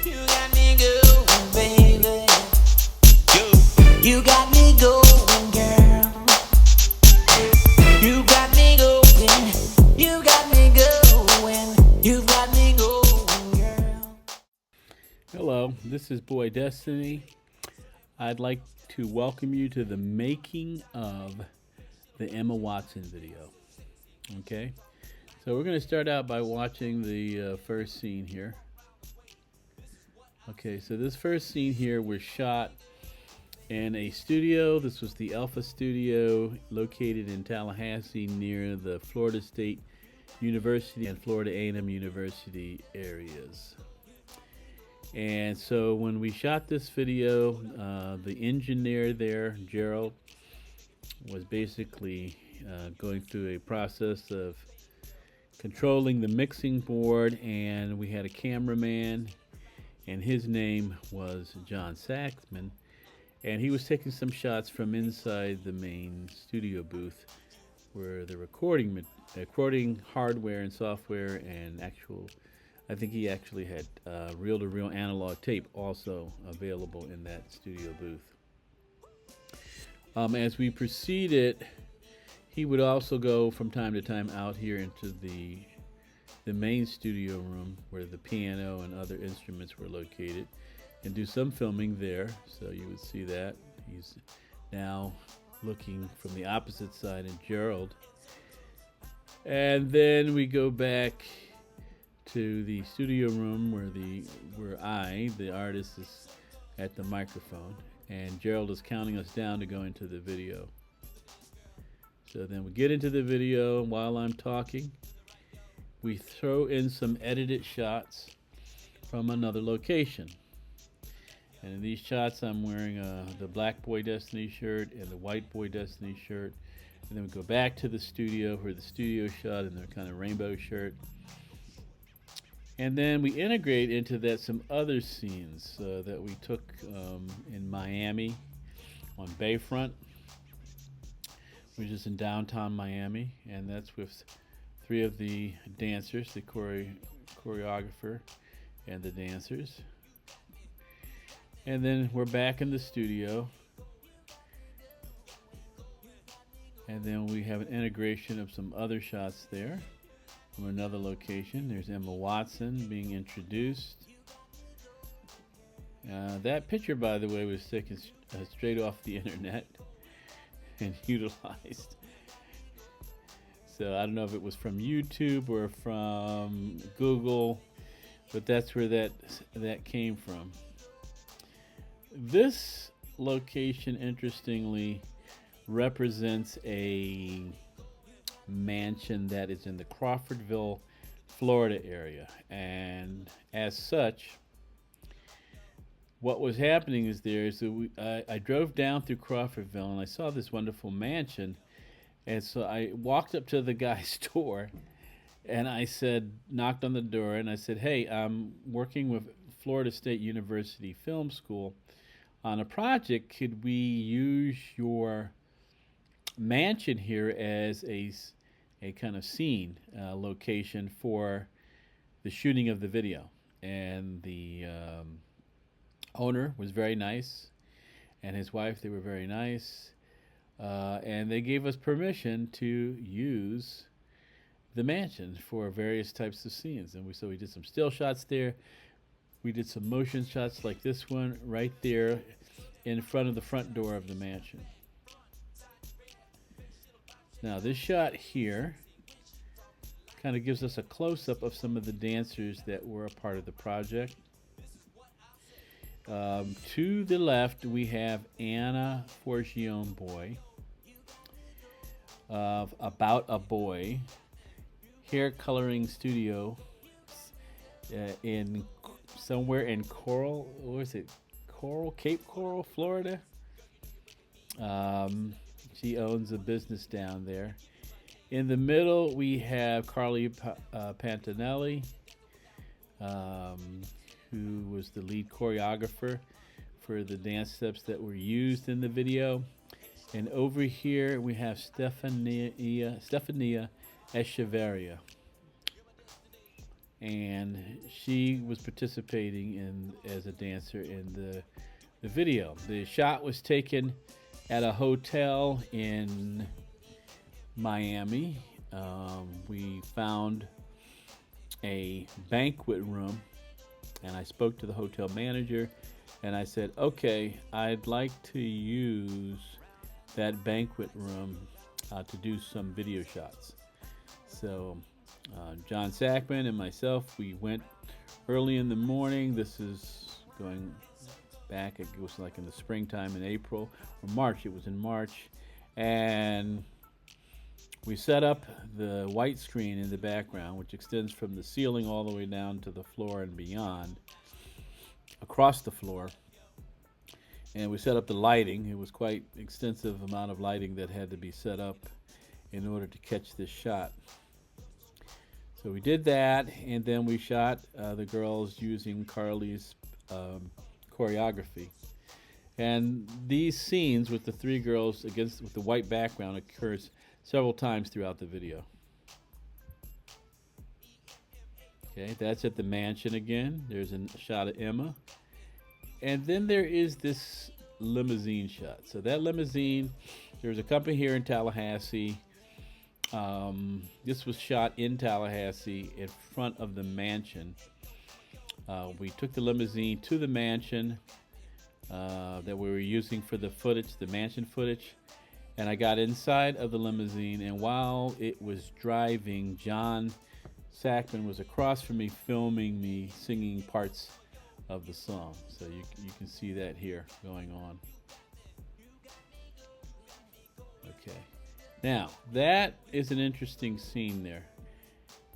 You got me going, baby. You got me going, girl. You got me going. You got me going. You got me going, girl. Hello, this is bOydestiNy. I'd like to welcome you to the making of the Emma Watson video. Okay, so we're going to start out by watching the first scene here. Okay, so this first scene here was shot in a studio. This was the Alpha Studio located in Tallahassee near the Florida State University and Florida A&M University areas. And so when we shot this video, the engineer there, Gerald, was basically going through a process of controlling the mixing board, and we had a cameraman, and his name was John Sackman, and he was taking some shots from inside the main studio booth where the recording hardware and software and I think he actually had reel-to-reel analog tape also available in that studio booth. As we proceeded, he would also go from time to time out here into the main studio room where the piano and other instruments were located and do some filming there. So you would see that. He's now looking from the opposite side at Gerald. And then we go back to the studio room where I, the artist, is at the microphone, and Gerald is counting us down to go into the video. So then we get into the video, and while I'm talking, we throw in some edited shots from another location. And in these shots, I'm wearing the black bOydestiNy shirt and the white bOydestiNy shirt. And then we go back to the studio where the studio shot in their kind of rainbow shirt. And then we integrate into that some other scenes that we took in Miami on Bayfront, which is in downtown Miami. And that's with three of the dancers, the choreographer and the dancers. And then we're back in the studio. And then we have an integration of some other shots there from another location. There's Emma Watson being introduced. That picture, by the way, was taken straight off the internet and utilized. So I don't know if it was from YouTube or from Google, but that's where that came from. This location, interestingly, represents a mansion that is in the Crawfordville, Florida area. And as such, what was happening is I drove down through Crawfordville and I saw this wonderful mansion. And so I walked up to the guy's door and I knocked on the door and I said, "Hey, I'm working with Florida State University Film School on a project. Could we use your mansion here as a kind of scene location for the shooting of the video?" And the owner was very nice, and his wife, they were very nice, and they gave us permission to use the mansion for various types of scenes. And so we did some still shots there. We did some motion shots like this one right there in front of the front door of the mansion. Now this shot here kind of gives us a close-up of some of the dancers that were a part of the project. To the left we have Anna Forgione-Boye of About a Boy hair coloring studio in somewhere in Cape Coral, Florida. She owns a business down there. In the middle, we have Carli Pantinelli, who was the lead choreographer for the dance steps that were used in the video. And over here, we have Stefania Echevarria. and she was participating in as a dancer in the video. The shot was taken at a hotel in Miami. We found a banquet room, and I spoke to the hotel manager, and I said, okay, I'd like to use that banquet room to do some video shots. So John Sackman and myself, we went early in the morning. This is going back, it was like in the springtime in April or March. It was in March. And we set up the white screen in the background, which extends from the ceiling all the way down to the floor and beyond, across the floor. And we set up the lighting. It was quite extensive amount of lighting that had to be set up in order to catch this shot. So we did that, and then we shot the girls using Carli's choreography. And these scenes with the three girls with the white background occurs several times throughout the video. Okay, that's at the mansion again. There's a shot of Emma. And then there is this limousine shot. So that limousine, there's a company here in Tallahassee. This was shot in Tallahassee in front of the mansion. We took the limousine to the mansion that we were using for the footage, the mansion footage. And I got inside of the limousine, and while it was driving, John Sackman was across from me filming me singing parts of the song. So you can see that here going on. Okay. Now, that is an interesting scene there.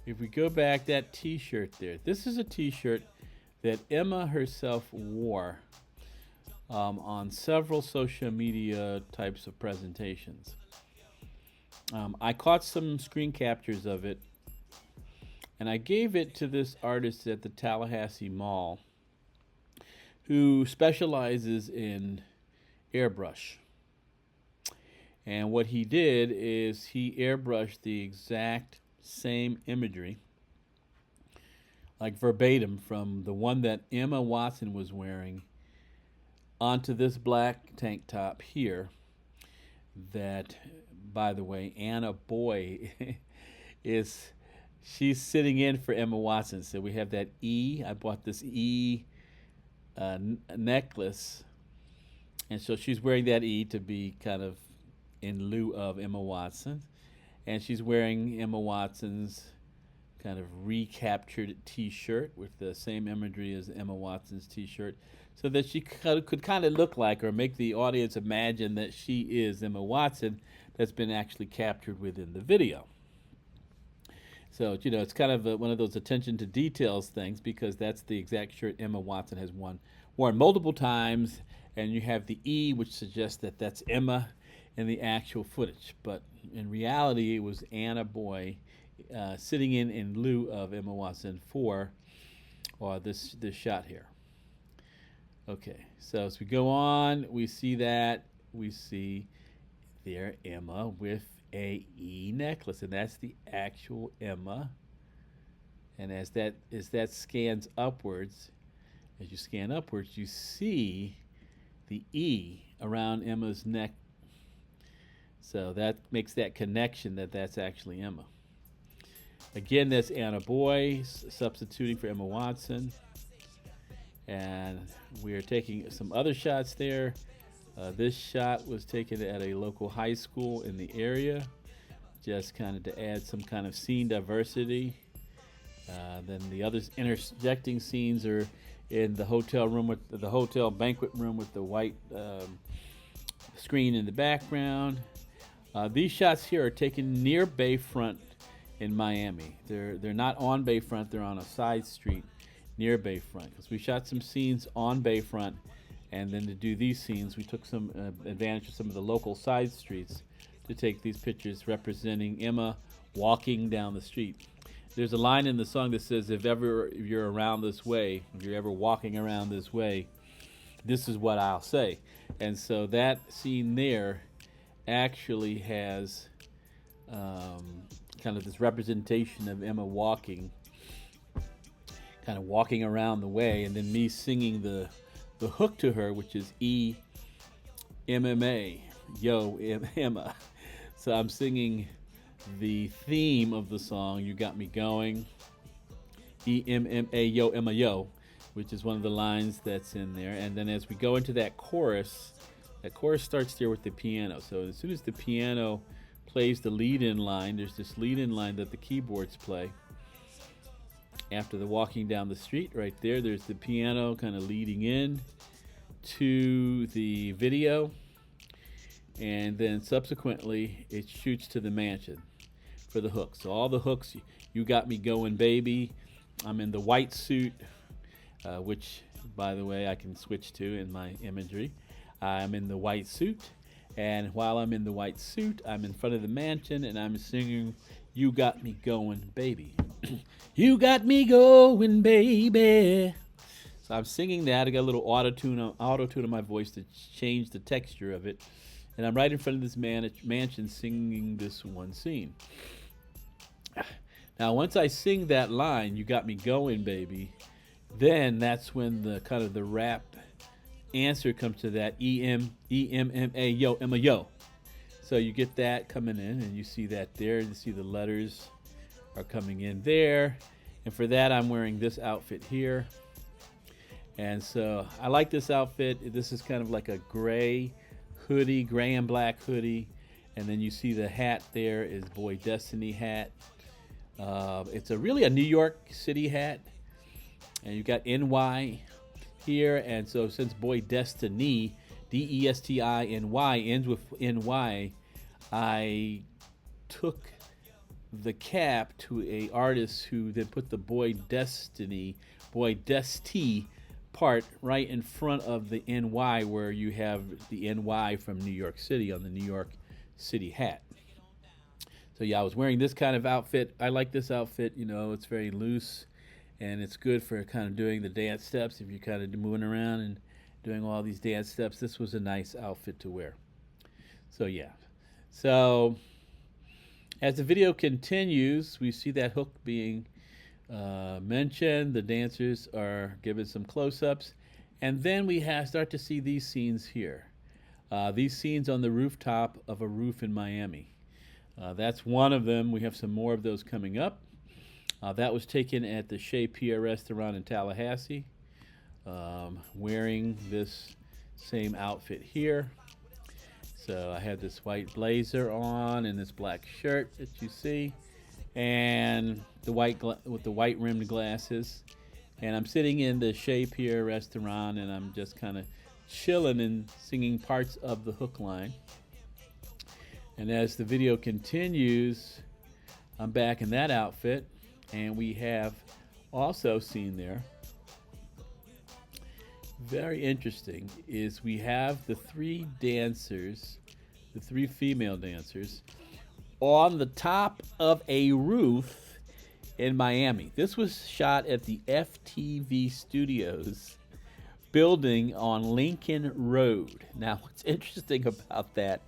If we go back, that t-shirt there. This is a t-shirt that Emma herself wore on several social media types of presentations. I caught some screen captures of it, and I gave it to this artist at the Tallahassee Mall who specializes in airbrush. And what he did is he airbrushed the exact same imagery, like verbatim, from the one that Emma Watson was wearing onto this black tank top here. That, by the way, Anna Boye she's sitting in for Emma Watson. So we have that E. I bought this E necklace, and so she's wearing that E to be kind of in lieu of Emma Watson, and she's wearing Emma Watson's kind of recaptured t-shirt with the same imagery as Emma Watson's t-shirt, so that she could kind of look like, or make the audience imagine that she is Emma Watson that's been actually captured within the video. So, it's kind of one of those attention to details things, because that's the exact shirt Emma Watson has worn multiple times, and you have the E, which suggests that that's Emma in the actual footage. But in reality, it was Anna Boye sitting in lieu of Emma Watson for this shot here. Okay, so as we go on, we see there Emma with a E necklace, and that's the actual Emma. And as that scans upwards, as you scan upwards, you see the E around Emma's neck. So that makes that connection that that's actually Emma. Again, that's Anna Boye substituting for Emma Watson. And we are taking some other shots there. This shot was taken at a local high school in the area, just kind of to add some kind of scene diversity. Then the other interjecting scenes are in the hotel room, with the hotel banquet room with the white screen in the background. These shots here are taken near Bayfront in Miami. They're not on Bayfront, they're on a side street near Bayfront, because we shot some scenes on Bayfront, and then to do these scenes we took some advantage of some of the local side streets to take these pictures representing Emma walking down the street. There's a line in the song that says, if you're around this way, if you're ever walking around this way, this is what I'll say. And so that scene there actually has kind of this representation of Emma walking kind of walking around the way, and then me singing the hook to her, which is E-MMA, yo, Emma. So I'm singing the theme of the song, You Got Me Going, E-M-M-A, yo, Emma, yo, which is one of the lines that's in there. And then as we go into that chorus starts there with the piano. So as soon as the piano plays the lead-in line, there's this lead-in line that the keyboards play. After the walking down the street, right there's the piano kind of leading in to the video. And then subsequently, it shoots to the mansion for the hooks. So all the hooks, You Got Me Going, Baby. I'm in the white suit, which, by the way, I can switch to in my imagery. I'm in the white suit, and while I'm in the white suit, I'm in front of the mansion, and I'm singing, You Got Me Going, Baby. You got me going, baby. So I'm singing that. I got a little auto-tune on my voice to change the texture of it. And I'm right in front of this mansion singing this one scene. Now, once I sing that line, You Got Me Going, Baby, then that's when the kind of the rap answer comes to that, E-M-M-A, yo, Emma, yo. So you get that coming in, and you see that there. You see the letters are coming in there. And for that, I'm wearing this outfit here. And so I like this outfit. This is kind of like a gray hoodie, gray and black hoodie. And then you see the hat there is bOydestiNy hat. It's really a New York City hat. And you've got NY here. And so since bOydestiNy, D-E-S-T-I-N-Y, ends with NY, I took the cap to a artist who then put the bOydestiNy, bOydesti part right in front of the NY, where you have the NY from New York City on the New York City hat. So yeah, I was wearing this kind of outfit. I like this outfit, you know, it's very loose and it's good for kind of doing the dance steps. If you're kind of moving around and doing all these dance steps, this was a nice outfit to wear. So yeah. So as the video continues, we see that hook being mentioned. The dancers are given some close-ups, and then we start to see these scenes here. These scenes on the rooftop of a roof in Miami. That's one of them. We have some more of those coming up. That was taken at the Chez Pierre restaurant in Tallahassee, wearing this same outfit here. So I had this white blazer on and this black shirt that you see, and the with the white rimmed glasses. And I'm sitting in the Chez Pierre restaurant, and I'm just kind of chilling and singing parts of the hook line. And as the video continues, I'm back in that outfit, and we have also seen there, very interesting, is we have the three dancers, the three female dancers, on the top of a roof in Miami. This was shot at the FTV Studios building on Lincoln Road. Now, what's interesting about that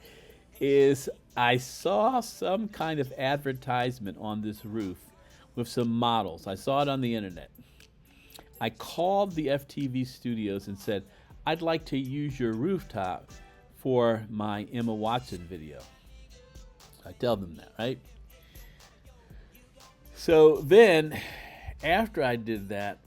is I saw some kind of advertisement on this roof with some models. I saw it on the internet. I called the FTV Studios and said, I'd like to use your rooftop for my Emma Watson video. I tell them that, right? So then, after I did that,